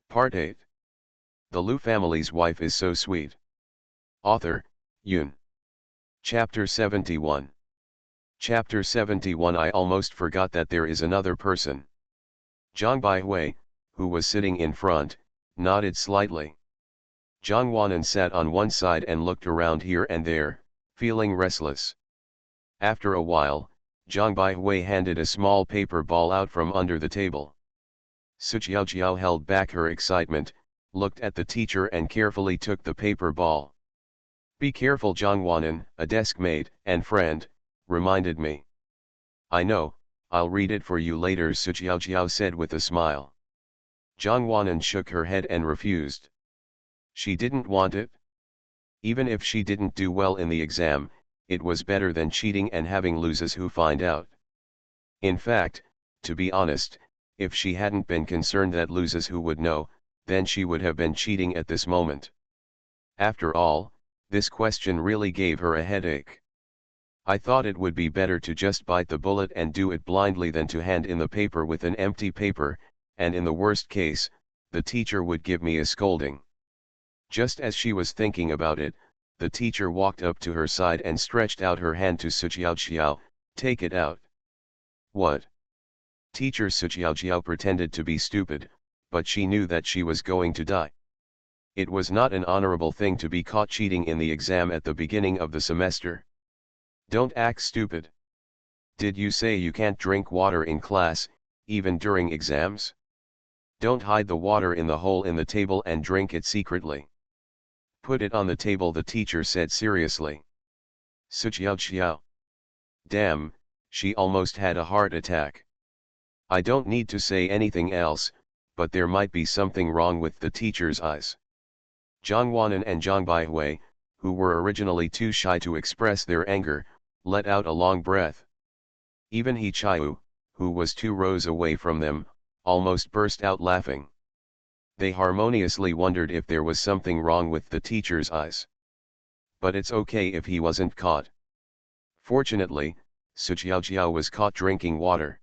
Part 8. The Liu family's wife is so sweet. Author, Yoon. Chapter 71. Chapter 71. I almost forgot that there is another person. Zhang Baihui, who was sitting in front, nodded slightly. Zhang Wanan sat on one side and looked around here and there, feeling restless. After a while, Zhang Baihui handed a small paper ball out from under the table. Su Jiao held back her excitement, looked at the teacher and carefully took the paper ball. "Be careful, Zhang Wanan," a desk mate and friend, reminded me. "I know, I'll read it for you later," Su Jiao said with a smile. Zhang Wanan shook her head and refused. She didn't want it. Even if she didn't do well in the exam, it was better than cheating and having losers who find out. In fact, to be honest, if she hadn't been concerned that losers who would know, then she would have been cheating at this moment. After all, this question really gave her a headache. I thought it would be better to just bite the bullet and do it blindly than to hand in the paper with an empty paper, and in the worst case, the teacher would give me a scolding. Just as she was thinking about it, the teacher walked up to her side and stretched out her hand to Su Jiao. "Take it out." "What?" Teacher Su Jiao pretended to be stupid, but she knew that she was going to die. It was not an honorable thing to be caught cheating in the exam at the beginning of the semester. "Don't act stupid. Did you say you can't drink water in class, even during exams? Don't hide the water in the hole in the table and drink it secretly. Put it on the table," the teacher said seriously. Su Jiao. Damn, she almost had a heart attack. I don't need to say anything else, but there might be something wrong with the teacher's eyes. Zhang Wanan and Zhang Baihui, who were originally too shy to express their anger, let out a long breath. Even He Chiu, who was 2 rows away from them, almost burst out laughing. They harmoniously wondered if there was something wrong with the teacher's eyes. But it's okay if he wasn't caught. Fortunately, Su Jiao was caught drinking water.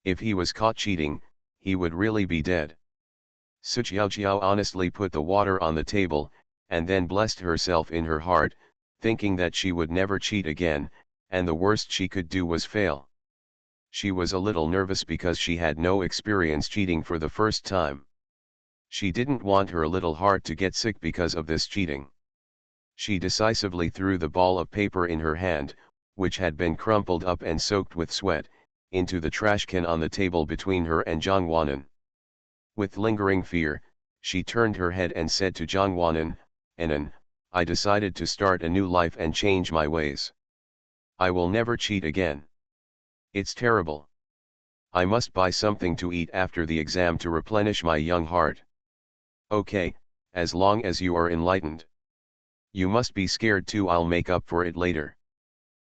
If he was caught cheating, he would really be dead. Su Jiao honestly put the water on the table, and then blessed herself in her heart, thinking that she would never cheat again, and the worst she could do was fail. She was a little nervous because she had no experience cheating for the first time. She didn't want her little heart to get sick because of this cheating. She decisively threw the ball of paper in her hand, which had been crumpled up and soaked with sweat, into the trash can on the table between her and Zhang Wanan. With lingering fear, she turned her head and said to Zhang Wanan, "Anan, I decided to start a new life and change my ways. I will never cheat again. It's terrible. I must buy something to eat after the exam to replenish my young heart." "Okay, as long as you are enlightened. You must be scared too, I'll make up for it later."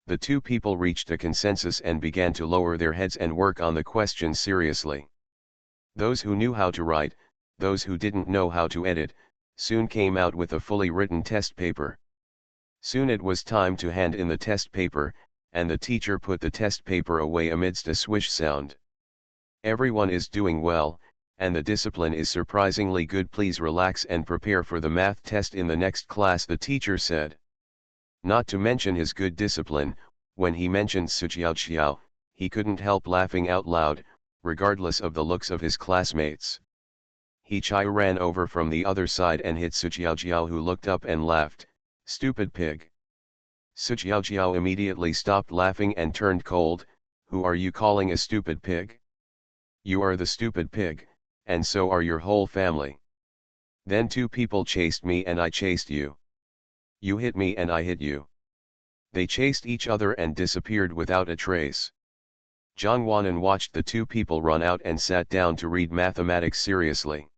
The 2 people reached a consensus and began to lower their heads and work on the questions seriously. Those who knew how to write, those who didn't know how to edit, soon came out with a fully written test paper. Soon it was time to hand in the test paper, and the teacher put the test paper away amidst a swish sound. "Everyone is doing well, and the discipline is surprisingly good. Please relax and prepare for the math test in the next class," the teacher said. Not to mention his good discipline, when he mentioned Su Jiao, he couldn't help laughing out loud, regardless of the looks of his classmates. He Chiu ran over from the other side and hit Su Jiao, who looked up and laughed. "Stupid pig." Su Jiao immediately stopped laughing and turned cold. "Who are you calling a stupid pig? You are the stupid pig, and so are your whole family. Then 2 people chased me and I chased you. You hit me and I hit you. They chased each other and disappeared without a trace." Zhang Wanan watched the 2 people run out and sat down to read mathematics seriously.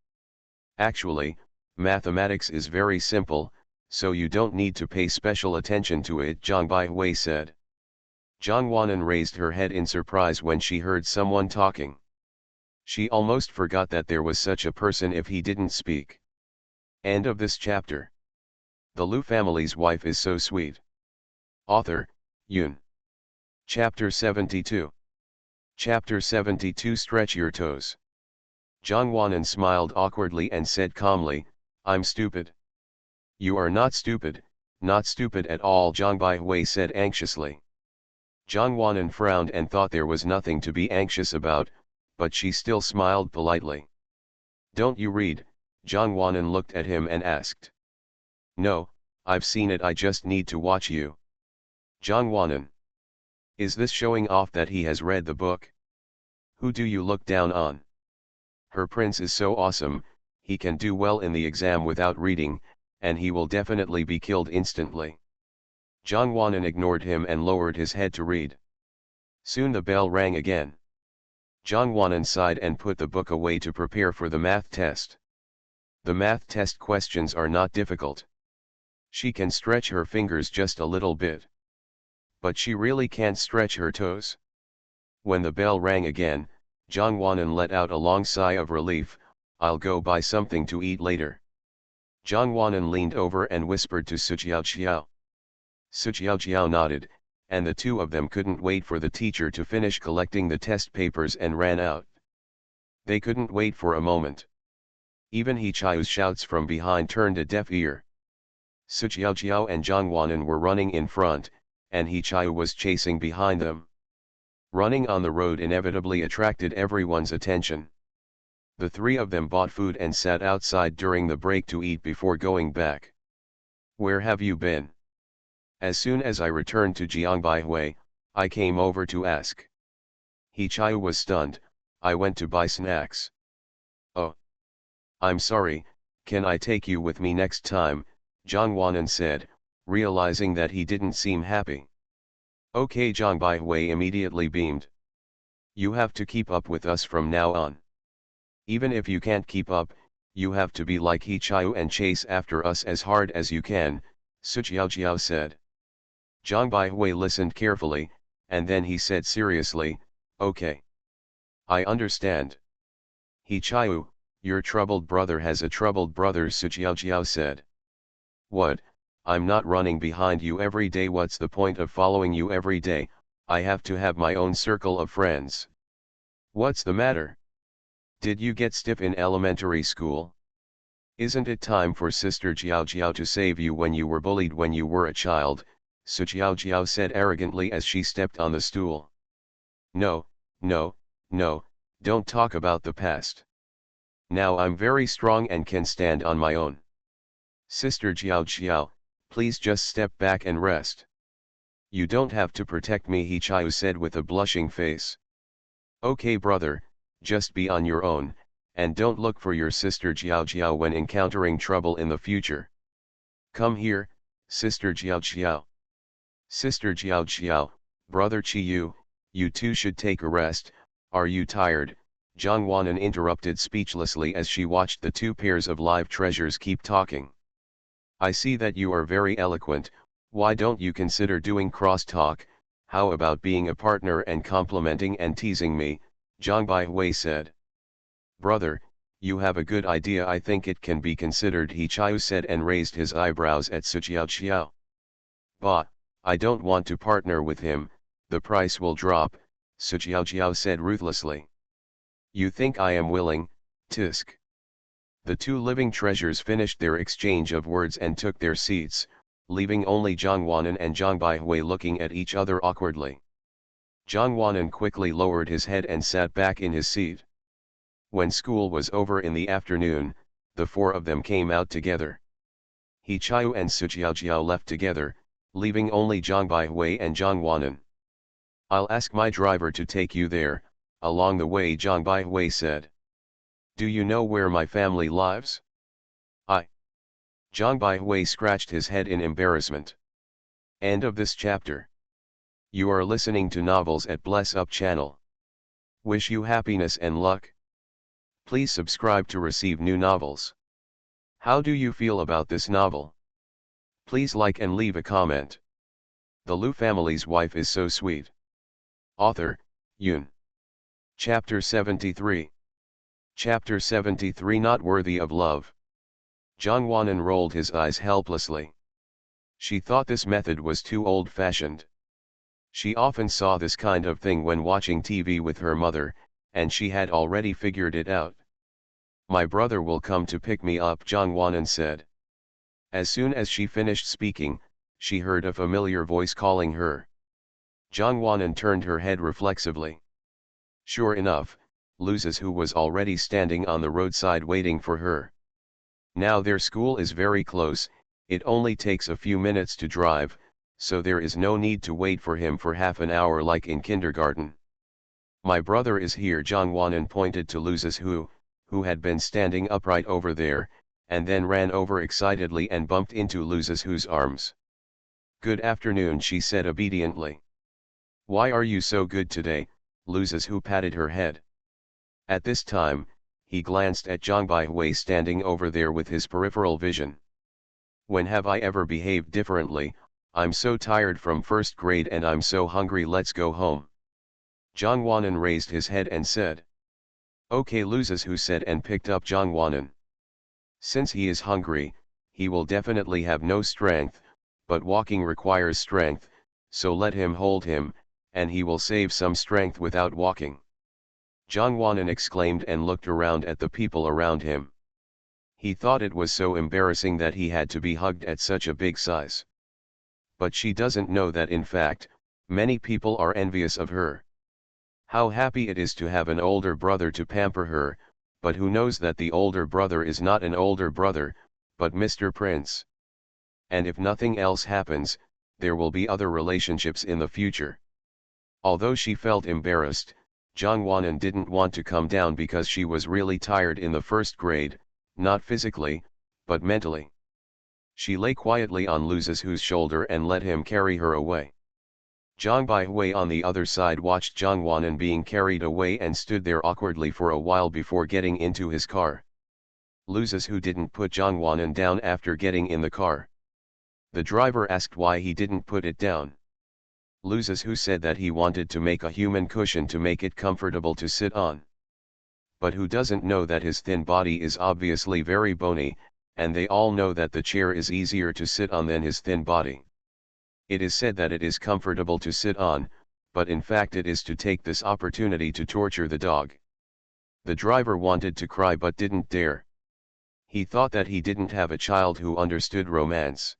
"Actually, mathematics is very simple, so you don't need to pay special attention to it," Zhang Baihui said. Zhang Wanan raised her head in surprise when she heard someone talking. She almost forgot that there was such a person if he didn't speak. End of this chapter. The Liu family's wife is so sweet. Author, Yoon. Chapter 72. Chapter 72. Stretch your toes. Zhang Wanan smiled awkwardly and said calmly, I'm stupid. You are not stupid at all, Zhang Baihui said anxiously. Zhang Wanan frowned and thought there was nothing to be anxious about, but she still smiled politely. Don't you read? Zhang Wanan looked at him and asked. No, I've seen it, I just need to watch you. Zhang Wanan. Is this showing off that he has read the book? Who do you look down on? Her prince is so awesome, he can do well in the exam without reading, and he will definitely be killed instantly. Zhang Wanan ignored him and lowered his head to read. Soon the bell rang again. Zhang Wanan sighed and put the book away to prepare for the math test. The math test questions are not difficult. She can stretch her fingers just a little bit. But she really can't stretch her toes. When the bell rang again, Zhang Wanan let out a long sigh of relief. I'll go buy something to eat later. Zhang Wanan leaned over and whispered to Su Xiao. Su Xiao nodded, and the two of them couldn't wait for the teacher to finish collecting the test papers and ran out. They couldn't wait for a moment. Even He Chiu's shouts from behind turned a deaf ear. Su Xiao and Zhang Wanan were running in front, and He Chiu was chasing behind them. Running on the road inevitably attracted everyone's attention. The three of them bought food and sat outside during the break to eat before going back. Where have you been? As soon as I returned to Jiangbaihui, I came over to ask. He Chiu was stunned. I went to buy snacks. Oh. I'm sorry, can I take you with me next time? Zhang Wanan said, realizing that he didn't seem happy. Okay, Zhang Baihui immediately beamed. You have to keep up with us from now on. Even if you can't keep up, you have to be like He Chiu and chase after us as hard as you can, Su Xiao said. Zhang Baihui listened carefully, and then he said seriously, okay. I understand. He Chiu, your troubled brother has a troubled brother, Su Xiao said. What? I'm not running behind you every day. What's the point of following you every day? I have to have my own circle of friends. What's the matter? Did you get stiff in elementary school? Isn't it time for Sister Jiao to save you when you were bullied when you were a child? Su Jiao said arrogantly as she stepped on the stool. No, don't talk about the past. Now I'm very strong and can stand on my own. Sister Jiao, please just step back and rest. You don't have to protect me, He Chiu said with a blushing face. Okay brother, just be on your own, and don't look for your sister Jiao when encountering trouble in the future. Come here, Sister Jiao. Sister Jiao, brother Qiu, you two should take a rest. Are you tired? Zhang Wanan interrupted speechlessly as she watched the two pairs of live treasures keep talking. I see that you are very eloquent. Why don't you consider doing crosstalk? How about being a partner and complimenting and teasing me? Zhang Baihui said. Brother, you have a good idea. I think it can be considered, He Chiu said and raised his eyebrows at Su Xiao. Bah, I don't want to partner with him, the price will drop, Su Xiao said ruthlessly. You think I am willing? Tisk. The two living treasures finished their exchange of words and took their seats, leaving only Zhang Wanan and Zhang Baihui looking at each other awkwardly. Zhang Wanan quickly lowered his head and sat back in his seat. When school was over in the afternoon, the four of them came out together. He Chiu and Su Jiao left together, leaving only Zhang Baihui and Zhang Wanan. I'll ask my driver to take you there, along the way, Zhang Baihui said. Do you know where my family lives? Zhang Baihui scratched his head in embarrassment. End of this chapter. You are listening to Novels at Bless Up channel. Wish you happiness and luck. Please subscribe to receive new novels. How do you feel about this novel? Please like and leave a comment. The Lu family's wife is so sweet. Author, Yun. Chapter 73. Chapter 73, Not Worthy of Love. Zhang Wanan rolled his eyes helplessly. She thought this method was too old-fashioned. She often saw this kind of thing when watching TV with her mother, and she had already figured it out. My brother will come to pick me up, Zhang Wanan said. As soon as she finished speaking, she heard a familiar voice calling her. Zhang Wanan turned her head reflexively. Sure enough, Luz's who was already standing on the roadside waiting for her. Now their school is very close, it only takes a few minutes to drive, so there is no need to wait for him for half an hour like in kindergarten. My brother is here, Zhang Wanan pointed to Luz's who had been standing upright over there, and then ran over excitedly and bumped into Luz's who's arms. Good afternoon, she said obediently. Why are you so good today? Luz's who patted her head. At this time, he glanced at Zhang Baihui standing over there with his peripheral vision. When have I ever behaved differently? I'm so tired from first grade and I'm so hungry, let's go home. Zhang Wanan raised his head and said. Okay, Luz's who said and picked up Zhang Wanan. Since he is hungry, he will definitely have no strength, but walking requires strength, so let him hold him, and he will save some strength without walking. Zhang Wanan exclaimed and looked around at the people around him. He thought it was so embarrassing that he had to be hugged at such a big size. But she doesn't know that in fact, many people are envious of her. How happy it is to have an older brother to pamper her, but who knows that the older brother is not an older brother, but Mr. Prince. And if nothing else happens, there will be other relationships in the future. Although she felt embarrassed, Zhang Wanan didn't want to come down because she was really tired in the first grade, not physically, but mentally. She lay quietly on Luz's whose shoulder and let him carry her away. Zhang Baihui on the other side watched Zhang Wanan being carried away and stood there awkwardly for a while before getting into his car. Luz's who didn't put Zhang Wanan down after getting in the car. The driver asked why he didn't put it down. Luz's who said that he wanted to make a human cushion to make it comfortable to sit on. But who doesn't know that his thin body is obviously very bony, and they all know that the chair is easier to sit on than his thin body. It is said that it is comfortable to sit on, but in fact it is to take this opportunity to torture the dog. The driver wanted to cry but didn't dare. He thought that he didn't have a child who understood romance.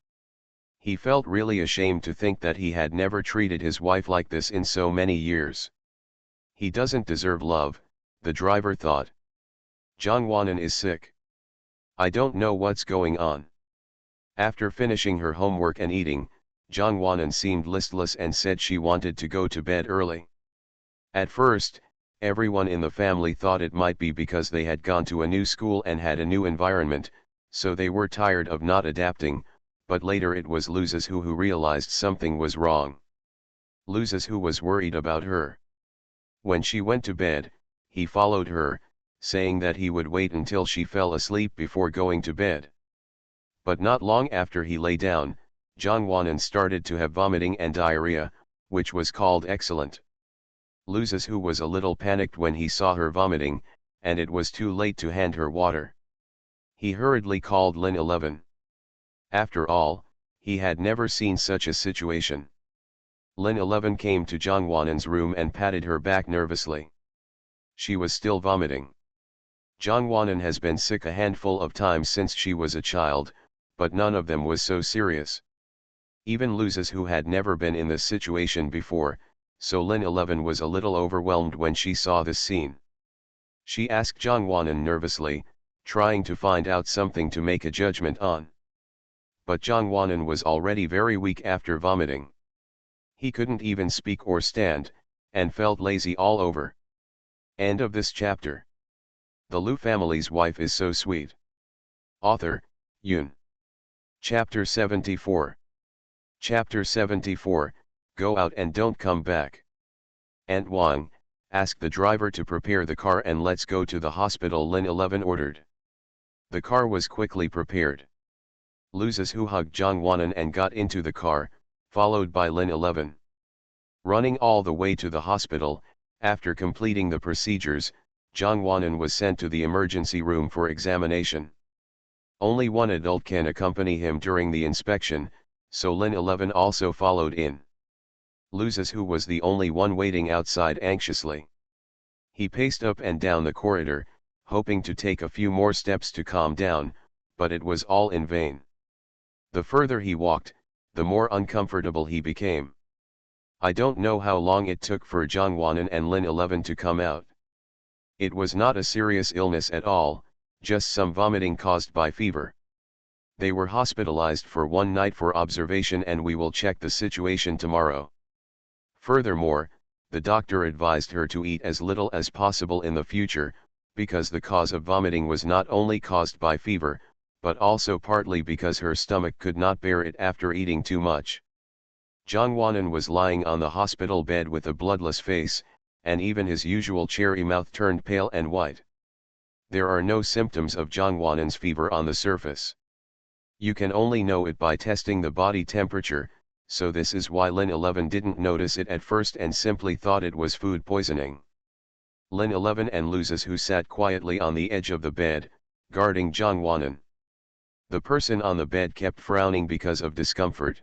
He felt really ashamed to think that he had never treated his wife like this in so many years. He doesn't deserve love, the driver thought. Zhang Wanan is sick. I don't know what's going on. After finishing her homework and eating, Zhang Wanan seemed listless and said she wanted to go to bed early. At first, everyone in the family thought it might be because they had gone to a new school and had a new environment, so they were tired of not adapting, but later it was Luz's who realized something was wrong. Luz's who was worried about her. When she went to bed, he followed her, saying that he would wait until she fell asleep before going to bed. But not long after he lay down, Zhang Wanan started to have vomiting and diarrhea, which was called excellent. Luz's who was a little panicked when he saw her vomiting, and it was too late to hand her water. He hurriedly called Lin 11. After all, he had never seen such a situation. Lin 11 came to Zhang Wanan's room and patted her back nervously. She was still vomiting. Zhang Wanan has been sick a handful of times since she was a child, but none of them was so serious. Even Luz's who had never been in this situation before, so Lin 11 was a little overwhelmed when she saw this scene. She asked Zhang Wanan nervously, trying to find out something to make a judgment on. But Zhang Wanan was already very weak after vomiting. He couldn't even speak or stand, and felt lazy all over. End of this chapter. The Lu family's wife is so sweet. Author, Yun. Chapter 74. Chapter 74, Go out and don't come back. Aunt Wang, ask the driver to prepare the car and let's go to the hospital, Lin 11 ordered. The car was quickly prepared. Luz's who hugged Zhang Wanan and got into the car, followed by Lin 11. Running all the way to the hospital, after completing the procedures, Zhang Wanan was sent to the emergency room for examination. Only one adult can accompany him during the inspection, so Lin 11 also followed in. Luz's who was the only one waiting outside anxiously. He paced up and down the corridor, hoping to take a few more steps to calm down, but it was all in vain. The further he walked, the more uncomfortable he became. I don't know how long it took for Jongwon and Lin 11 to come out. It was not a serious illness at all, just some vomiting caused by fever. They were hospitalized for one night for observation and we will check the situation tomorrow. Furthermore, the doctor advised her to eat as little as possible in the future, because the cause of vomiting was not only caused by fever, but also partly because her stomach could not bear it after eating too much. Jongwon was lying on the hospital bed with a bloodless face, and even his usual cherry mouth turned pale and white. There are no symptoms of Jongwon's fever on the surface. You can only know it by testing the body temperature, so this is why Lin 11 didn't notice it at first and simply thought it was food poisoning. Lin 11 and Luzes who sat quietly on the edge of the bed, guarding Jongwon. The person on the bed kept frowning because of discomfort.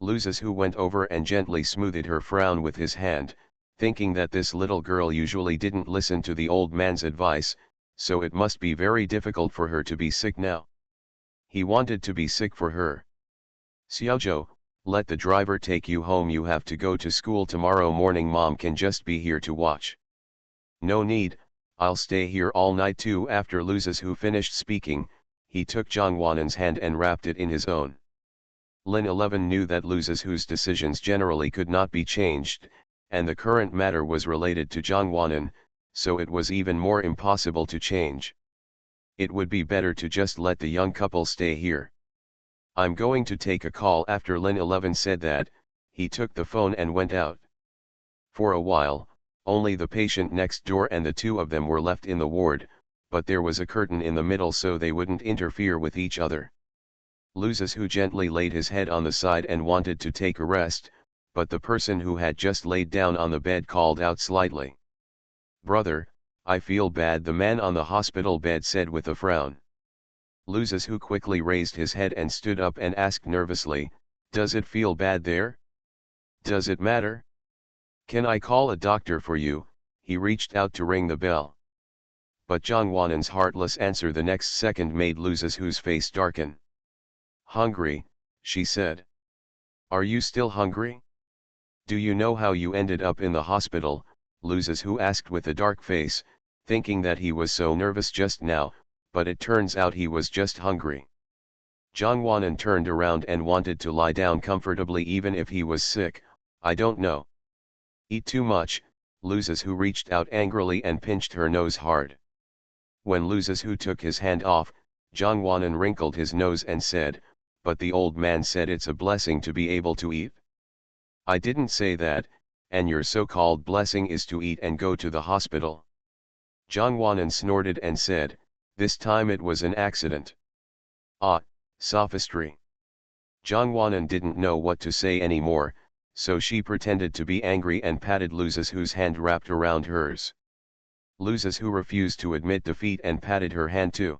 Luzes who went over and gently smoothed her frown with his hand, thinking that this little girl usually didn't listen to the old man's advice, so it must be very difficult for her to be sick now. He wanted to be sick for her. Xiaozhou, let the driver take you home, you have to go to school tomorrow morning, mom can just be here to watch. No need, I'll stay here all night too. After Luzes who finished speaking, he took Jongwon's hand and wrapped it in his own. Lin 11 knew that Luzes whose decisions generally could not be changed, and the current matter was related to Jongwon, so it was even more impossible to change. It would be better to just let the young couple stay here. I'm going to take a call. After Lin 11 said that, he took the phone and went out. For a while, only the patient next door and the two of them were left in the ward, but there was a curtain in the middle so they wouldn't interfere with each other. Luzes who gently laid his head on the side and wanted to take a rest, but the person who had just laid down on the bed called out slightly. Brother, I feel bad, the man on the hospital bed said with a frown. Luzes who quickly raised his head and stood up and asked nervously, does it feel bad there? Does it matter? Can I call a doctor for you? He reached out to ring the bell. But Jongwon's heartless answer the next second made Luzes whose face darken. Hungry, she said. Are you still hungry? Do you know how you ended up in the hospital? Luzes who asked with a dark face, thinking that he was so nervous just now, but it turns out he was just hungry. Jongwon turned around and wanted to lie down comfortably even if he was sick. I don't know. Eat too much, Luzes who reached out angrily and pinched her nose hard. When Luzes who took his hand off, Jongwon wrinkled his nose and said, but the old man said it's a blessing to be able to eat. I didn't say that, and your so-called blessing is to eat and go to the hospital. Jongwon snorted and said, this time it was an accident. Ah, sophistry. Jongwon didn't know what to say anymore, so she pretended to be angry and patted Luzes whose hand wrapped around hers. Luzes who refused to admit defeat and patted her hand too.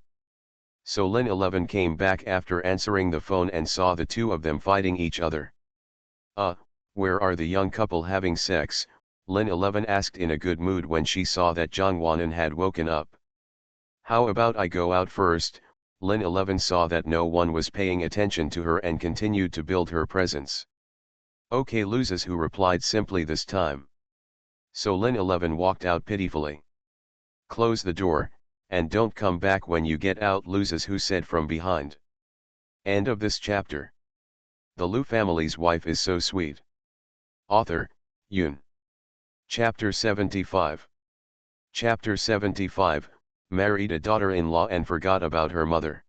So Lin 11 came back after answering the phone and saw the two of them fighting each other. Where are the young couple having sex? Lin 11 asked in a good mood when she saw that Jongwon had woken up. How about I go out first? Lin 11 saw that no one was paying attention to her and continued to build her presence. Okay, Luzes who replied simply this time. So Lin 11 walked out pitifully. Close the door, and don't come back when you get out, Luzes who said from behind. End of this chapter. The Lu family's wife is so sweet. Author, Yoon. Chapter 75. Chapter 75, married a daughter-in-law and forgot about her mother.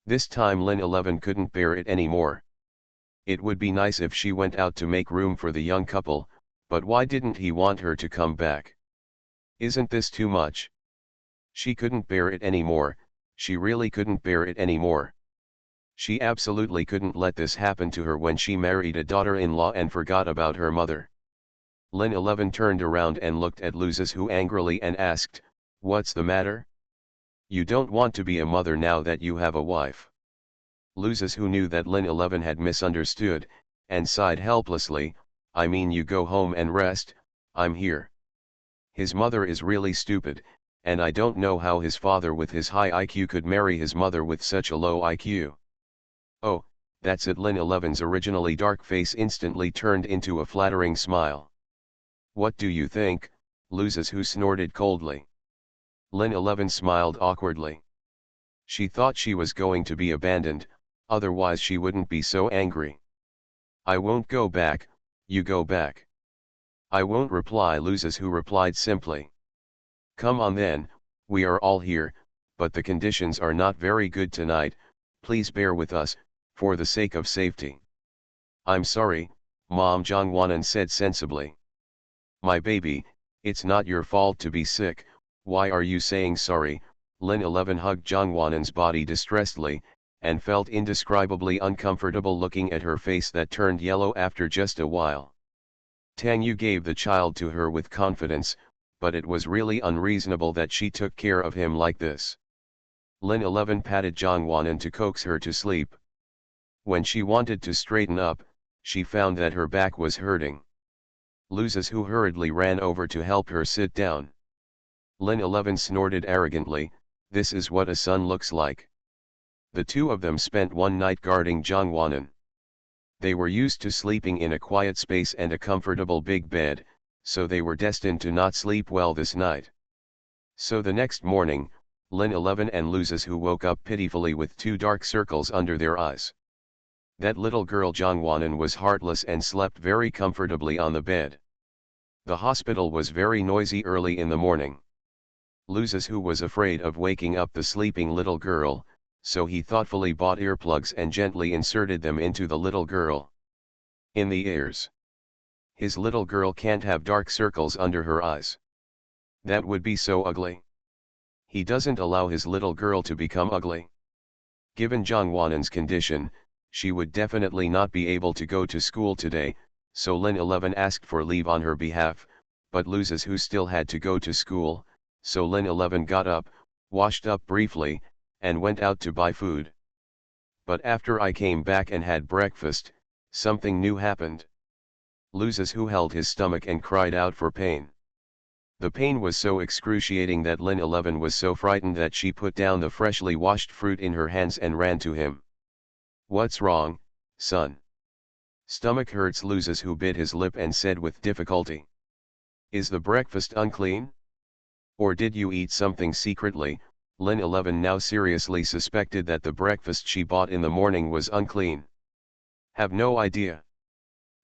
This time Lin 11 couldn't bear it anymore. It would be nice if she went out to make room for the young couple, but why didn't he want her to come back? Isn't this too much? She couldn't bear it anymore, she really couldn't bear it anymore. She absolutely couldn't let this happen to her when she married a daughter-in-law and forgot about her mother. Lin 11 turned around and looked at Luzes who angrily and asked, what's the matter? You don't want to be a mother now that you have a wife. Luzes who knew that Lin 11 had misunderstood, and sighed helplessly, I mean you go home and rest, I'm here. His mother is really stupid, and I don't know how his father with his high IQ could marry his mother with such a low IQ. Oh, that's it. Lin 11's originally dark face instantly turned into a flattering smile. What do you think, Luzes, who snorted coldly? Lin 11 smiled awkwardly. She thought she was going to be abandoned, otherwise she wouldn't be so angry. I won't go back, you go back. I won't reply, Luzes, who replied simply. Come on then, we are all here, but the conditions are not very good tonight, please bear with us, for the sake of safety. I'm sorry, Mom, Jongwanan said sensibly. My baby, it's not your fault to be sick, why are you saying sorry? Lin 11 hugged Jongwanan's body distressedly, and felt indescribably uncomfortable looking at her face that turned yellow after just a while. Tang Yu gave the child to her with confidence, but it was really unreasonable that she took care of him like this. Lin 11 patted Jongwanan to coax her to sleep. When she wanted to straighten up, she found that her back was hurting. Luzes, who hurriedly ran over to help her sit down. Lin 11 snorted arrogantly, this is what a son looks like. The two of them spent one night guarding Jongwanan. They were used to sleeping in a quiet space and a comfortable big bed, so they were destined to not sleep well this night. So the next morning, Lin 11 and Luzes, who woke up pitifully with two dark circles under their eyes. That little girl Jongwanan was heartless and slept very comfortably on the bed. The hospital was very noisy early in the morning. Luzes, who was afraid of waking up the sleeping little girl, so he thoughtfully bought earplugs and gently inserted them into the little girl. In the ears. His little girl can't have dark circles under her eyes. That would be so ugly. He doesn't allow his little girl to become ugly. Given Jongwanan's condition, she would definitely not be able to go to school today, so Lin 11 asked for leave on her behalf, but Luzes, who still had to go to school, so Lin 11 got up, washed up briefly, and went out to buy food. But after I came back and had breakfast, something new happened. Luzes, who held his stomach and cried out for pain. The pain was so excruciating that Lin 11 was so frightened that she put down the freshly washed fruit in her hands and ran to him. What's wrong, son? Stomach hurts, Luzes, who bit his lip and said with difficulty. Is the breakfast unclean? Or did you eat something secretly? Lin 11 now seriously suspected that the breakfast she bought in the morning was unclean. Have no idea.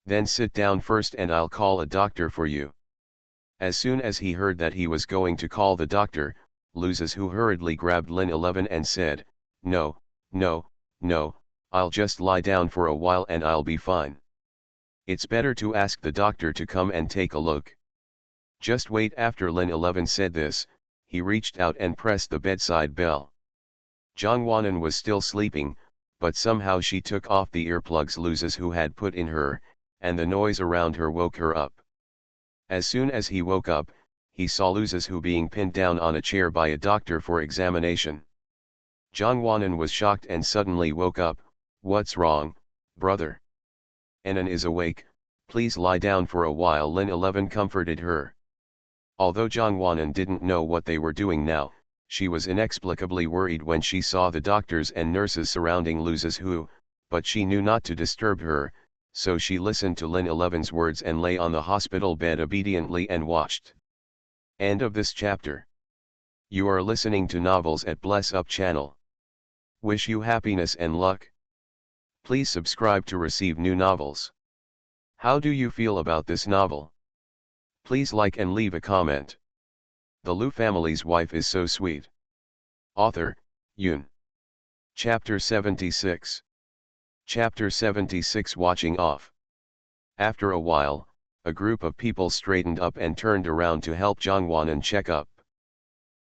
Then sit down first and I'll call a doctor for you. As soon as he heard that he was going to call the doctor, Luzes, who hurriedly grabbed Lin 11 and said, No, no, no, I'll just lie down for a while and I'll be fine. It's better to ask the doctor to come and take a look. Just wait. After Lin 11 said this, he reached out and pressed the bedside bell. Jongwanan was still sleeping, but somehow she took off the earplugs Luzes, who had put in her, and the noise around her woke her up. As soon as he woke up, he saw Luzes, who being pinned down on a chair by a doctor for examination. Jongwanan was shocked and suddenly woke up. What's wrong, brother? Anan is awake, please lie down for a while, Lin 11 comforted her. Although Jongwanan didn't know what they were doing now, she was inexplicably worried when she saw the doctors and nurses surrounding Luzes, who, but she knew not to disturb her, so she listened to Lin 11's words and lay on the hospital bed obediently and watched. End of this chapter. You are listening to novels at Bless Up channel. Wish you happiness and luck. Please subscribe to receive new novels. How do you feel about this novel? Please like and leave a comment. The Lu family's wife is so sweet. Author, Yoon. Chapter 76. Chapter 76. Watching off. After a while, a group of people straightened up and turned around to help Jongwanan check up.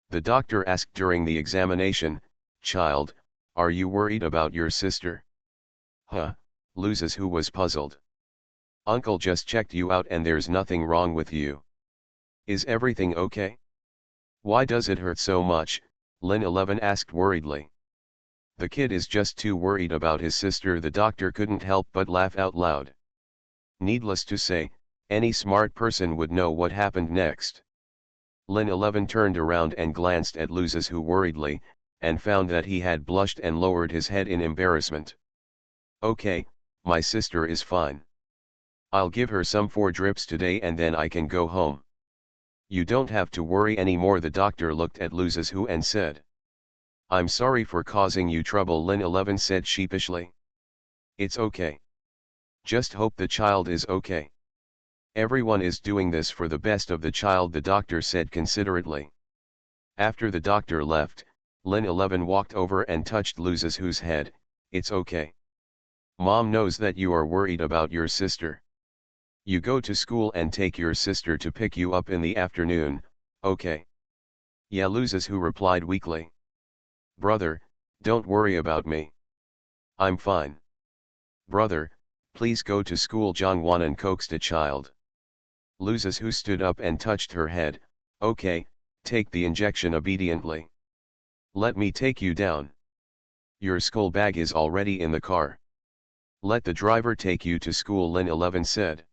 The doctor asked during the examination, Child, are you worried about your sister? Huh, Luzes, who was puzzled. Uncle just checked you out and there's nothing wrong with you. Is everything okay? Why does it hurt so much? Lin 11 asked worriedly. The kid is just too worried about his sister. The doctor couldn't help but laugh out loud. Needless to say, any smart person would know what happened next. Lin 11 turned around and glanced at Luzes who worriedly, and found that he had blushed and lowered his head in embarrassment. Okay, my sister is fine. I'll give her some 4 drips today and then I can go home. You don't have to worry anymore. The doctor looked at Luzes who and said. I'm sorry for causing you trouble, Lin 11 said sheepishly. It's okay. Just hope the child is okay. Everyone is doing this for the best of the child, the doctor said considerately. After the doctor left, Lin 11 walked over and touched Luzes whose head. It's okay. Mom knows that you are worried about your sister. You go to school and take your sister to pick you up in the afternoon, okay? Yeah, Luzes who replied weakly. Brother, don't worry about me. I'm fine. Brother, please go to school, Jongwanan coaxed a child. Luzes who stood up and touched her head. Okay, take the injection obediently. Let me take you down. Your school bag is already in the car. Let the driver take you to school, Lin 11 said.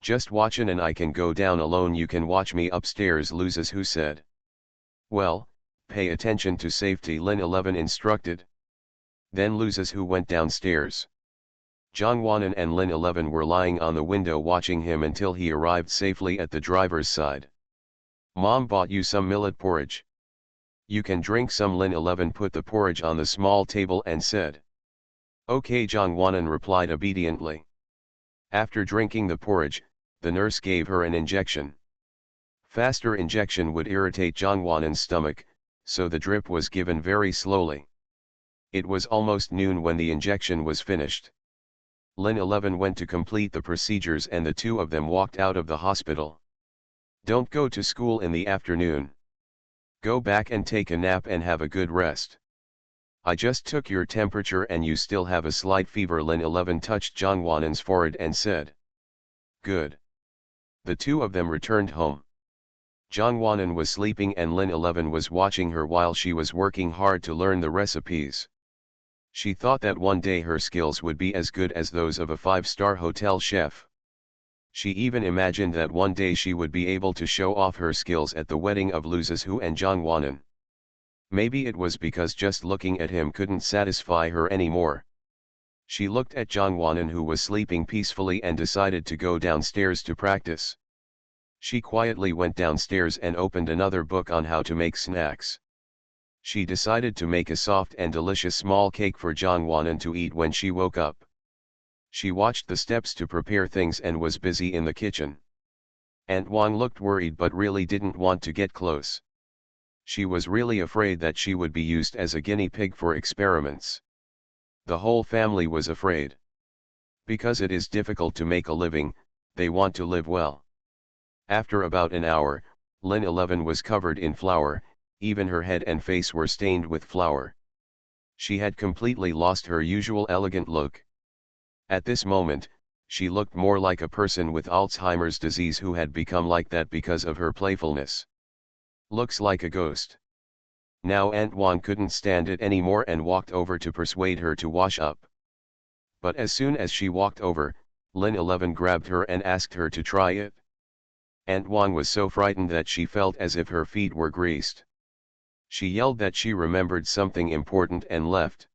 Just watchin' and I can go down alone, you can watch me upstairs, Luzes who said. Well, pay attention to safety, Lin 11 instructed. Then Luzes who went downstairs. Jongwanan and Lin 11 were lying on the window watching him until he arrived safely at the driver's side. Mom bought you some millet porridge. You can drink some, Lin 11 put the porridge on the small table and said. Okay, Jongwanan replied obediently. After drinking the porridge, the nurse gave her an injection. Faster injection would irritate Jongwanan's stomach, so the drip was given very slowly. It was almost noon when the injection was finished. Lin 11 went to complete the procedures and the two of them walked out of the hospital. Don't go to school in the afternoon. Go back and take a nap and have a good rest. I just took your temperature and you still have a slight fever, Lin 11 touched Jongwanan's forehead and said. Good. The two of them returned home. Jongwanan was sleeping and Lin 11 was watching her while she was working hard to learn the recipes. She thought that one day her skills would be as good as those of a 5-star hotel chef. She even imagined that one day she would be able to show off her skills at the wedding of Luzes who and Jongwanan. Maybe it was because just looking at him couldn't satisfy her anymore. She looked at Jongwanan who was sleeping peacefully and decided to go downstairs to practice. She quietly went downstairs and opened another book on how to make snacks. She decided to make a soft and delicious small cake for Jongwanan to eat when she woke up. She watched the steps to prepare things and was busy in the kitchen. Aunt Wang looked worried but really didn't want to get close. She was really afraid that she would be used as a guinea pig for experiments. The whole family was afraid. Because it is difficult to make a living, they want to live well. After about an hour, Lin 11 was covered in flour, even her head and face were stained with flour. She had completely lost her usual elegant look. At this moment, she looked more like a person with Alzheimer's disease who had become like that because of her playfulness. Looks like a ghost. Now Aunt Wang couldn't stand it anymore and walked over to persuade her to wash up. But as soon as she walked over, Lin 11 grabbed her and asked her to try it. Aunt Wang was so frightened that she felt as if her feet were greased. She yelled that she remembered something important and left.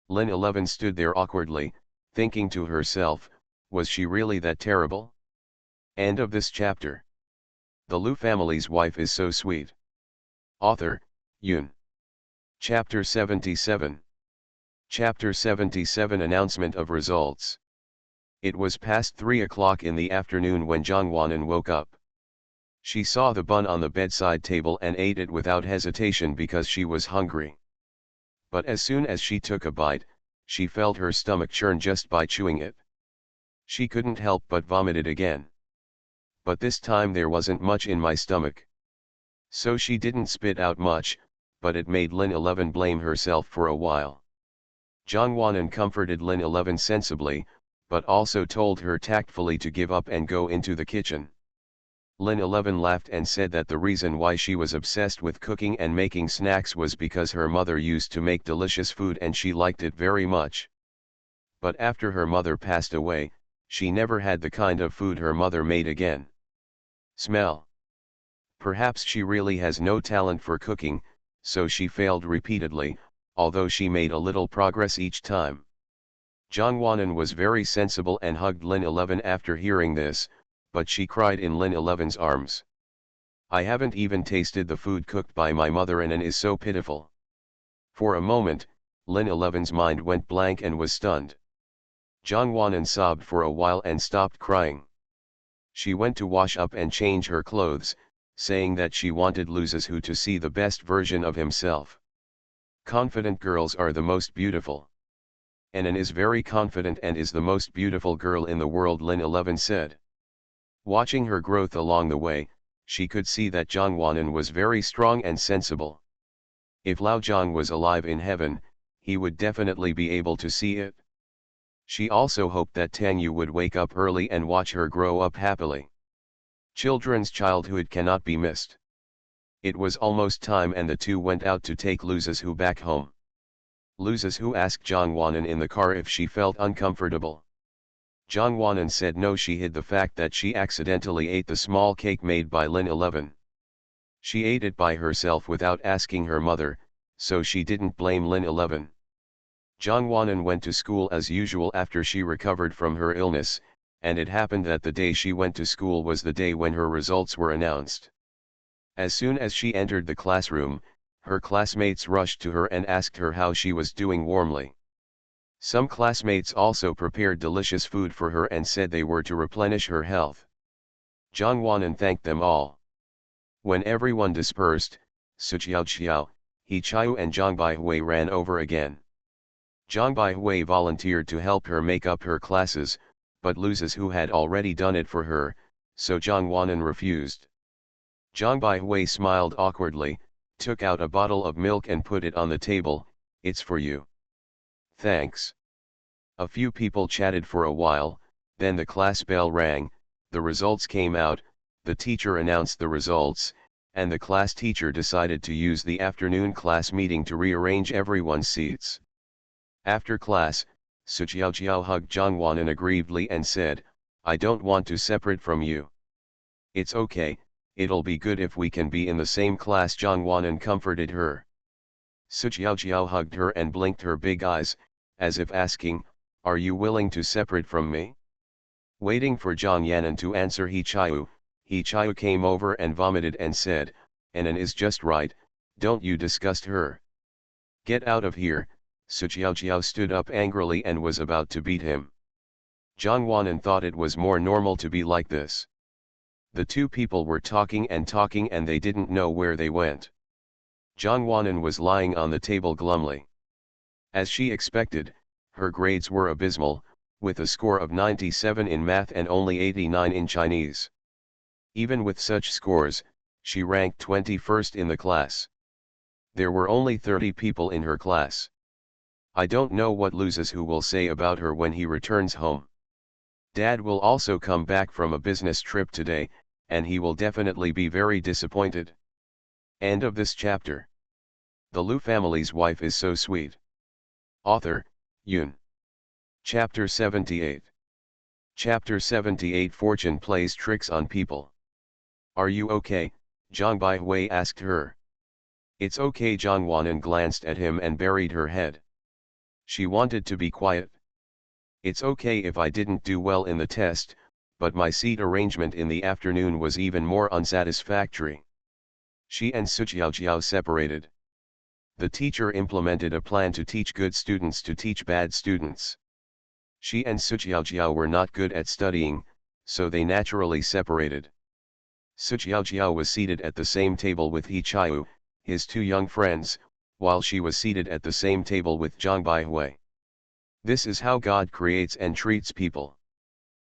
Lin 11 stood there awkwardly, thinking to herself, was she really that terrible? End of this chapter. The Lu family's wife is so sweet. Author, Yun. Chapter 77. Chapter 77 Announcement of Results. It was past 3 o'clock in the afternoon when Jongwanan woke up. She saw the bun on the bedside table and ate it without hesitation because she was hungry. But as soon as she took a bite, she felt her stomach churn just by chewing it. She couldn't help but vomit it again. But this time there wasn't much in my stomach. So she didn't spit out much, but it made Lin 11 blame herself for a while. Jongwanan comforted Lin 11 sensibly, but also told her tactfully to give up and go into the kitchen. Lin 11 laughed and said that the reason why she was obsessed with cooking and making snacks was because her mother used to make delicious food and she liked it very much. But after her mother passed away, she never had the kind of food her mother made again. Smell. Perhaps she really has no talent for cooking, so she failed repeatedly, although she made a little progress each time. Zhang Wanan was very sensible and hugged Lin 11 after hearing this, but she cried in Lin 11's arms. I haven't even tasted the food cooked by my mother and it is so pitiful. For a moment, Lin 11's mind went blank and was stunned. Zhang Wanan sobbed for a while and stopped crying. She went to wash up and change her clothes, saying that she wanted Lu Zizhu to see the best version of himself. Confident girls are the most beautiful. Anan is very confident and is the most beautiful girl in the world, Lin 11 said. Watching her growth along the way, she could see that Zhang Wanan was very strong and sensible. If Lao Zhang was alive in heaven, he would definitely be able to see it. She also hoped that Tang Yu would wake up early and watch her grow up happily. Children's childhood cannot be missed. It was almost time and the two went out to take Lu Zizhu back home. Lu Zizhu asked Zhang Wanan in the car if she felt uncomfortable. Zhang Wanan said no, she hid the fact that she accidentally ate the small cake made by Lin 11. She ate it by herself without asking her mother, so she didn't blame Lin 11. Zhang Wanan went to school as usual after she recovered from her illness, and it happened that the day she went to school was the day when her results were announced. As soon as she entered the classroom, her classmates rushed to her and asked her how she was doing warmly. Some classmates also prepared delicious food for her and said they were to replenish her health. Zhang Wanan thanked them all. When everyone dispersed, Suqiao, He Chiu and Zhang Baihui ran over again. Zhang Baihui volunteered to help her make up her classes, but Lu Zizhu had already done it for her, so Zhang Wanan refused. Zhang Baihui smiled awkwardly, took out a bottle of milk and put it on the table. It's for you. Thanks. A few people chatted for a while, then the class bell rang, the results came out, the teacher announced the results, and the class teacher decided to use the afternoon class meeting to rearrange everyone's seats. After class, Suqiao hugged Zhang Wanan aggrievedly and said, I don't want to separate from you. It's okay, it'll be good if we can be in the same class. Zhang Wanan comforted her. Suqiao hugged her and blinked her big eyes, as if asking, are you willing to separate from me? Waiting for Zhang Yanan to answer, He Chiu came over and vomited and said, Anan is just right, don't you disgust her. Get out of here. Suqiao stood up angrily and was about to beat him. Zhang Wanan thought it was more normal to be like this. The two people were talking and they didn't know where they went. Zhang Wanan was lying on the table glumly. As she expected, her grades were abysmal, with a score of 97 in math and only 89 in Chinese. Even with such scores, she ranked 21st in the class. There were only 30 people in her class. I don't know what Lu Zizhu will say about her when he returns home. Dad will also come back from a business trip today, and he will definitely be very disappointed. End of this chapter. The Lu family's wife is so sweet. Author, Yun. Chapter 78. Chapter 78. Fortune plays tricks on people. Are you okay? Zhang Baihui asked her. It's okay. Zhang Wanan glanced at him and buried her head. She wanted to be quiet. It's okay if I didn't do well in the test, but my seat arrangement in the afternoon was even more unsatisfactory. She and Suqiao separated. The teacher implemented a plan to teach good students to teach bad students. She and Suqiao were not good at studying, so they naturally separated. Suqiao was seated at the same table with He Chiu, his two young friends, while she was seated at the same table with Zhang Baihui. This is how God creates and treats people.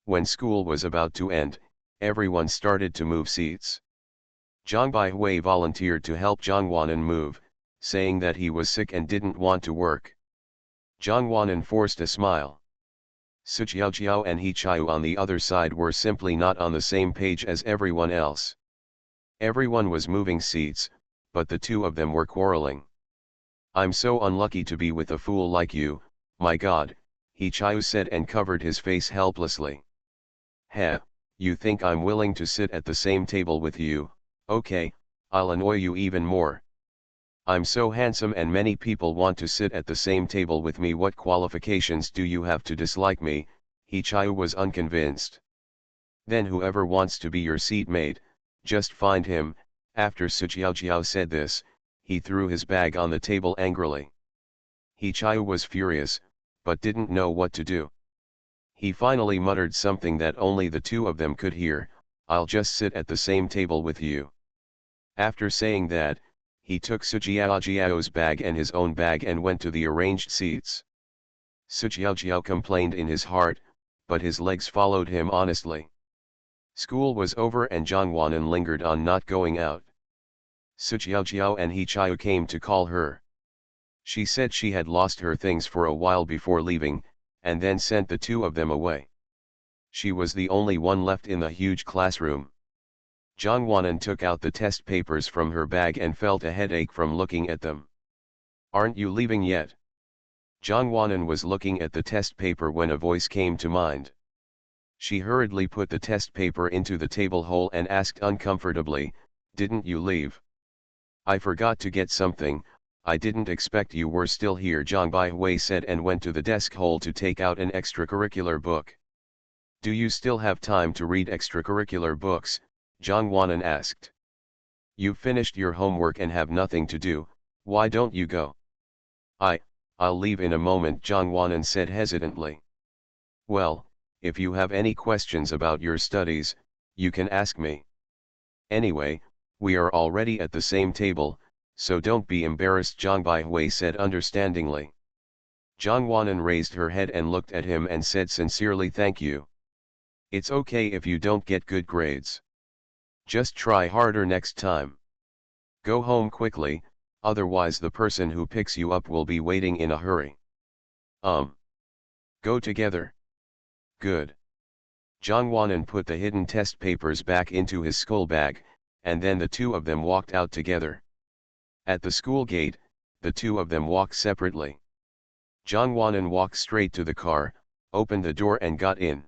When school was about to end, everyone started to move seats. Zhang Baihui volunteered to help Zhang Wanan move, saying that he was sick and didn't want to work. Zhang Wanan forced a smile. Suqiao and He Chiu on the other side were simply not on the same page as everyone else. Everyone was moving seats, but the two of them were quarreling. I'm so unlucky to be with a fool like you, my God, He Chiu said and covered his face helplessly. Heh, you think I'm willing to sit at the same table with you, Okay, I'll annoy you even more. I'm so handsome and many people want to sit at the same table with me. What qualifications do you have to dislike me? Hichayu was unconvinced. Then whoever wants to be your seatmate, just find him. After Sujiaojiao said this, he threw his bag on the table angrily. Hichayu was furious, but didn't know what to do. He finally muttered something that only the two of them could hear, "I'll just sit at the same table with you." After saying that, he took Sujiaojiao's bag and his own bag and went to the arranged seats. Sujiaojiao complained in his heart, but his legs followed him honestly. School was over and Zhangwanan lingered on not going out. Sujiaojiao and Hichayu came to call her. She said she had lost her things for a while before leaving, and then sent the two of them away. She was the only one left in the huge classroom. Zhangwanan took out the test papers from her bag and felt a headache from looking at them. "Aren't you leaving yet?" Zhangwanan was looking at the test paper when a voice came to mind. She hurriedly put the test paper into the table hole and asked uncomfortably, "Didn't you leave?" "I forgot to get something, I didn't expect you were still here," Zhang Baihui said and went to the desk hole to take out an extracurricular book. "Do you still have time to read extracurricular books?" Zhangwanan asked. "You've finished your homework and have nothing to do, why don't you go?" I'll leave in a moment," Zhangwanan said hesitantly. "Well, if you have any questions about your studies, you can ask me. Anyway, we are already at the same table, so don't be embarrassed," Zhang Baihui said understandingly. Zhangwanan raised her head and looked at him and said sincerely, "Thank you. It's okay if you don't get good grades. Just try harder next time. Go home quickly, otherwise the person who picks you up will be waiting in a hurry." Go together. Good. Zhangwanan put the hidden test papers back into his school bag, and then the two of them walked out together. At the school gate, the two of them walked separately. Zhangwanan walked straight to the car, opened the door and got in.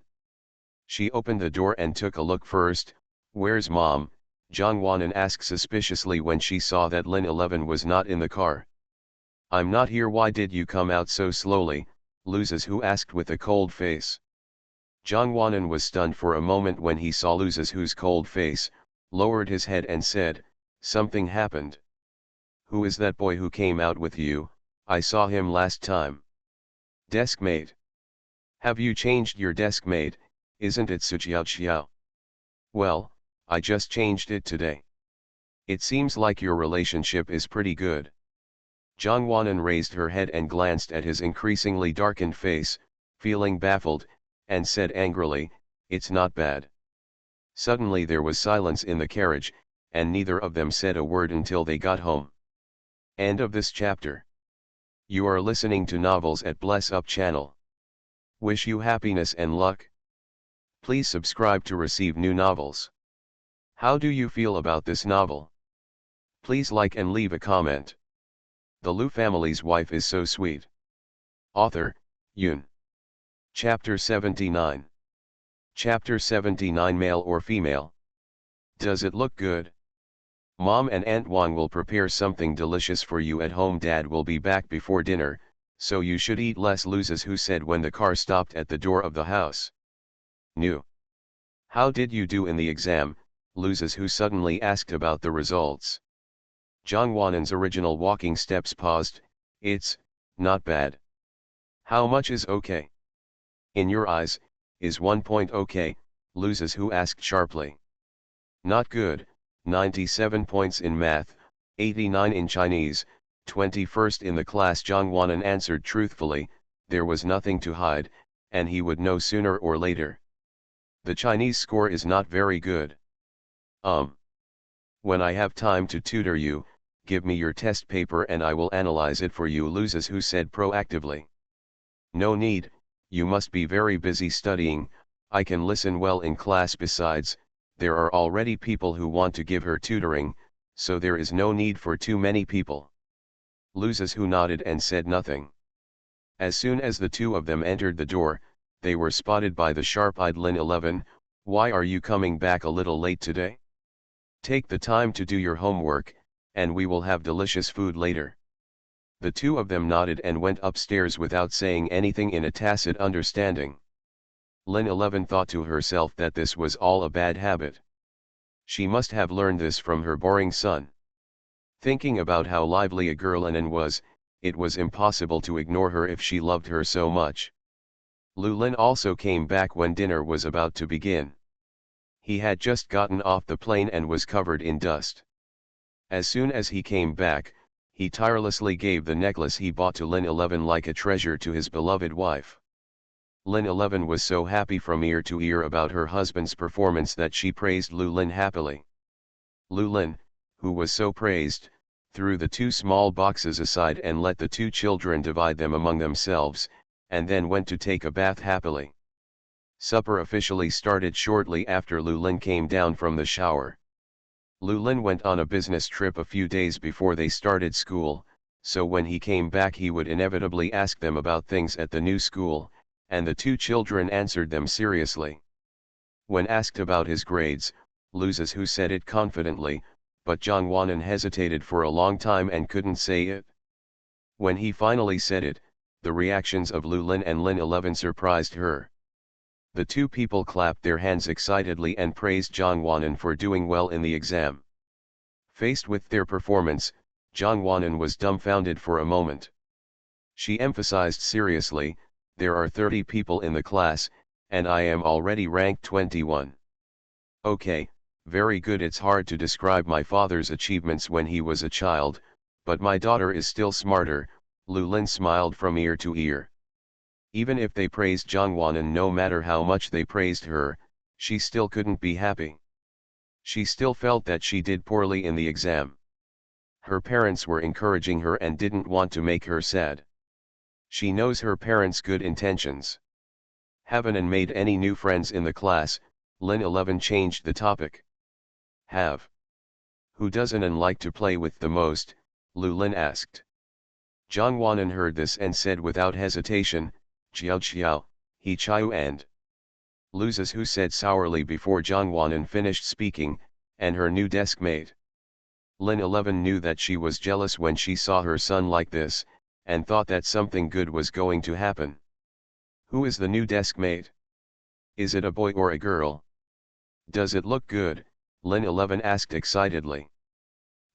She opened the door and took a look first. "Where's Mom?" Zhangwanan asked suspiciously when she saw that Lin 11 was not in the car. "I'm not here." "Why did you come out so slowly?" Lu Zizhu asked with a cold face. Zhangwanan was stunned for a moment when he saw Lu Zizhu's cold face, lowered his head and said, "Something happened. Who is that boy who came out with you? I saw him last time." "Deskmate. Have you changed your deskmate? Isn't it Sujiao?" "Well, I just changed it today. It seems like your relationship is pretty good." Zhangwanan raised her head and glanced at his increasingly darkened face, feeling baffled, and said angrily, "It's not bad." Suddenly there was silence in the carriage, and neither of them said a word until they got home. End of this chapter. You are listening to Novels at Bless Up channel. Wish you happiness and luck. Please subscribe to receive new novels. How do you feel about this novel? Please like and leave a comment. The Lu family's wife is so sweet. Author, Yun. Chapter 79. Chapter 79. Male or female? Does it look good? Mom and Aunt Wang will prepare something delicious for you at home. Dad will be back before dinner, so you should eat less, Lu Zizhu said when the car stopped at the door of the house. New. How did you do in the exam? Lu Zizhu suddenly asked about the results. Zhangwanan's original walking steps paused. "It's not bad." "How much is okay?" "In your eyes, is 1 point okay?" Lu Zizhu asked sharply. "Not good, 97 points in math, 89 in Chinese, 21st in the class." Zhangwanan answered truthfully. There was nothing to hide, and he would know sooner or later. "The Chinese score is not very good." When I have time to tutor you, give me your test paper and I will analyze it for you," Lu Zizhu said proactively. "No need, you must be very busy studying, I can listen well in class. Besides, there are already people who want to give her tutoring, so there is no need for too many people." Lu Zizhu nodded and said nothing. As soon as the two of them entered the door, they were spotted by the sharp-eyed Lin 11. "Why are you coming back a little late today?" Take the time to do your homework, and we will have delicious food later. The two of them nodded and went upstairs without saying anything in a tacit understanding. Lin 11 thought to herself that this was all a bad habit. She must have learned this from her boring son. Thinking about how lively a girl Anan was, it was impossible to ignore her if she loved her so much. Lulin also came back when dinner was about to begin. He had just gotten off the plane and was covered in dust. As soon as he came back, he tirelessly gave the necklace he bought to Lin 11 like a treasure to his beloved wife. Lin 11 was so happy from ear to ear about her husband's performance that she praised Lulin happily. Lulin, who was so praised, threw the two small boxes aside and let the two children divide them among themselves, and then went to take a bath happily. Supper officially started shortly after Lulin came down from the shower. Lulin went on a business trip a few days before they started school, so when he came back he would inevitably ask them about things at the new school, and the two children answered them seriously. When asked about his grades, Luzes who said it confidently, but Jongwanan hesitated for a long time and couldn't say it. When he finally said it, the reactions of Lulin and Lin 11 surprised her. The two people clapped their hands excitedly and praised Jongwanan for doing well in the exam. Faced with their performance, Jongwanan was dumbfounded for a moment. She emphasized seriously, "There are 30 people in the class, and I am already ranked 21. Okay, very good. It's hard to describe my father's achievements when he was a child, but my daughter is still smarter." Lulin smiled from ear to ear. Even if they praised Jongwanan, no matter how much they praised her, she still couldn't be happy. She still felt that she did poorly in the exam. Her parents were encouraging her and didn't want to make her sad. She knows her parents' good intentions. Haven't Anan made any new friends in the class? Lin 11 changed the topic. Have. Who does Anan like to play with the most? Lulin asked. Jongwanan heard this and said without hesitation, "Xiao Xiao, he Chiu and." Luzes who said sourly before Jongwanan finished speaking, "and her new desk mate." Lin 11 knew that she was jealous when she saw her son like this, and thought that something good was going to happen. Who is the new desk mate? Is it a boy or a girl? Does it look good? Lin 11 asked excitedly.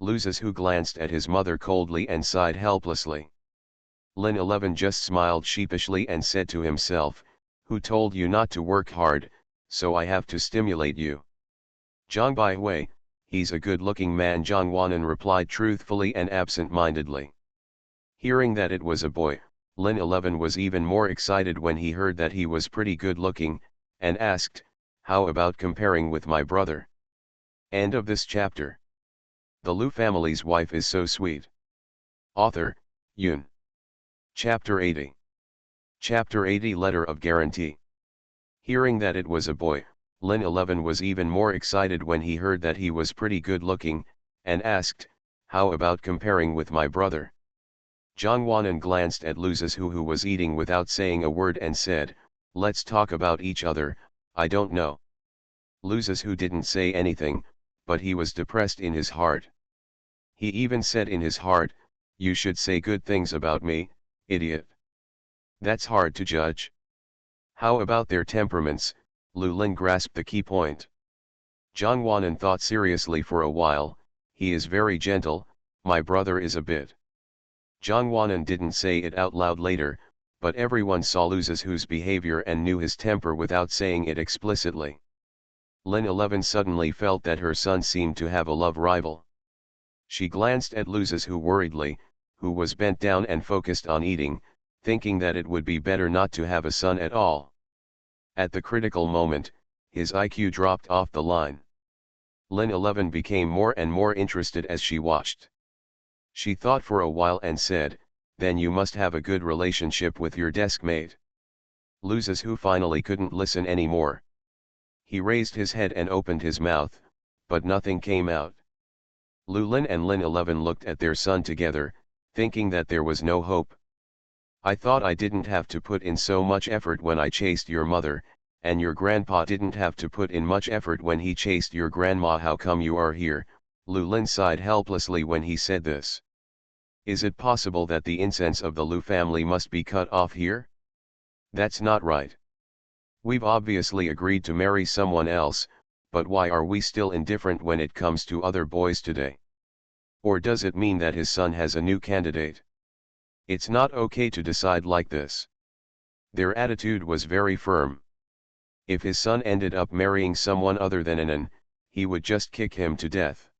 Luzes who glanced at his mother coldly and sighed helplessly. Lin 11 just smiled sheepishly and said to himself, "Who told you not to work hard, so I have to stimulate you?" "Zhang Baihui, he's a good-looking man," Jongwanan replied truthfully and absent-mindedly. Hearing that it was a boy, Lin 11 was even more excited when he heard that he was pretty good-looking, and asked, "How about comparing with my brother?" End of this chapter. The Lu family's wife is so sweet. Author, Yun. Chapter 80. Chapter 80 Letter of Guarantee. Hearing that it was a boy, Lin 11 was even more excited when he heard that he was pretty good looking, and asked, "How about comparing with my brother?" Jongwanan glanced at Luzes who was eating without saying a word and said, "Let's talk about each other, I don't know." Luzes who didn't say anything, but he was depressed in his heart. He even said in his heart, "You should say good things about me, idiot." That's hard to judge. How about their temperaments? Lulin grasped the key point. Jongwanan thought seriously for a while. He is very gentle, my brother is a bit. Jongwanan didn't say it out loud later, but everyone saw Luzes whose behavior and knew his temper without saying it explicitly. Lin 11 suddenly felt that her son seemed to have a love rival. She glanced at Luzes who worriedly, who was bent down and focused on eating, thinking that it would be better not to have a son at all. At the critical moment, his IQ dropped off the line. Lin 11 became more and more interested as she watched. She thought for a while and said, "Then you must have a good relationship with your desk mate." Luzes who finally couldn't listen anymore. He raised his head and opened his mouth, but nothing came out. Lulin and Lin 11 looked at their son together, thinking that there was no hope. "I thought I didn't have to put in so much effort when I chased your mother, and your grandpa didn't have to put in much effort when he chased your grandma. How come you are here? Lu Lin sighed helplessly when he said this. Is it possible that the incense of the Lu family must be cut off here? That's not right. We've obviously agreed to marry someone else, but why are we still indifferent when it comes to other boys today? Or does it mean that his son has a new candidate? It's not okay to decide like this. Their attitude was very firm. If his son ended up marrying someone other than Anan, he would just kick him to death.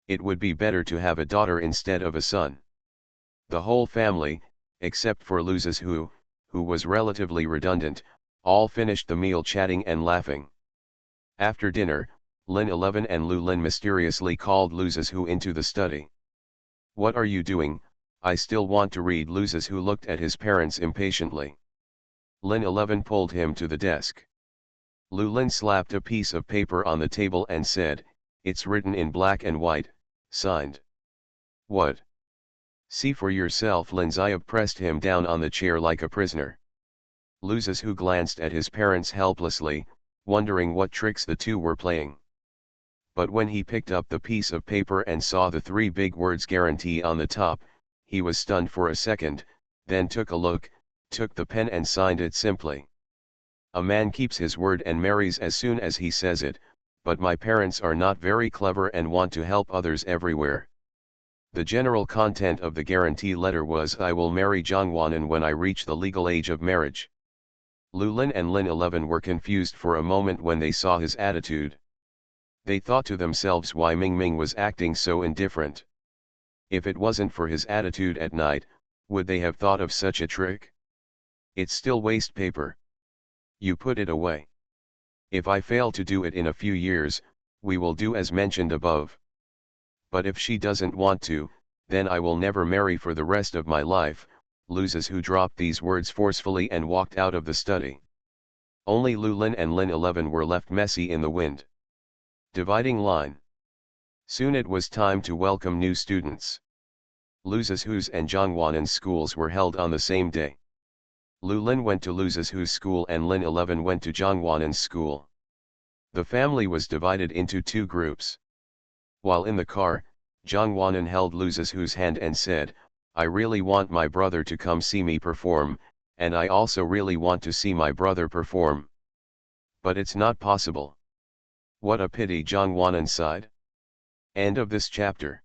It would be better to have a daughter instead of a son. The whole family, except for Luzes who was relatively redundant, all finished the meal chatting and laughing. After dinner, Lin 11 and Lu Lin mysteriously called Luzes who into the study. What are you doing? I still want to read. Luzes who looked at his parents impatiently. Lin 11 pulled him to the desk. Lu Lin slapped a piece of paper on the table and said, it's written in black and white, signed. What? See for yourself. Lin Zayab pressed him down on the chair like a prisoner. Luzes who glanced at his parents helplessly, wondering what tricks the two were playing. But when he picked up the piece of paper and saw the three big words guarantee on the top, he was stunned for a second, then took a look, took the pen and signed it simply. A man keeps his word and marries as soon as he says it, but my parents are not very clever and want to help others everywhere. The general content of the guarantee letter was, I will marry Zhangwanan when I reach the legal age of marriage. Lu Lin and Lin 11 were confused for a moment when they saw his attitude. They thought to themselves why Ming Ming was acting so indifferent. If it wasn't for his attitude at night, would they have thought of such a trick? It's still waste paper. You put it away. If I fail to do it in a few years, we will do as mentioned above. But if she doesn't want to, then I will never marry for the rest of my life. Luzes who dropped these words forcefully and walked out of the study. Only Lu Lin and Lin 11 were left messy in the wind. Dividing line. Soon it was time to welcome new students. Luzes who's and Zhangwanan's schools were held on the same day. Lu Lin went to Luzes who's school and Lin 11 went to Zhangwanan's school. The family was divided into two groups. While in the car, Zhangwanan held Luzes who's hand and said, I really want my brother to come see me perform, and I also really want to see my brother perform. But it's not possible. What a pity, Zhangwanan sighed. End of this chapter.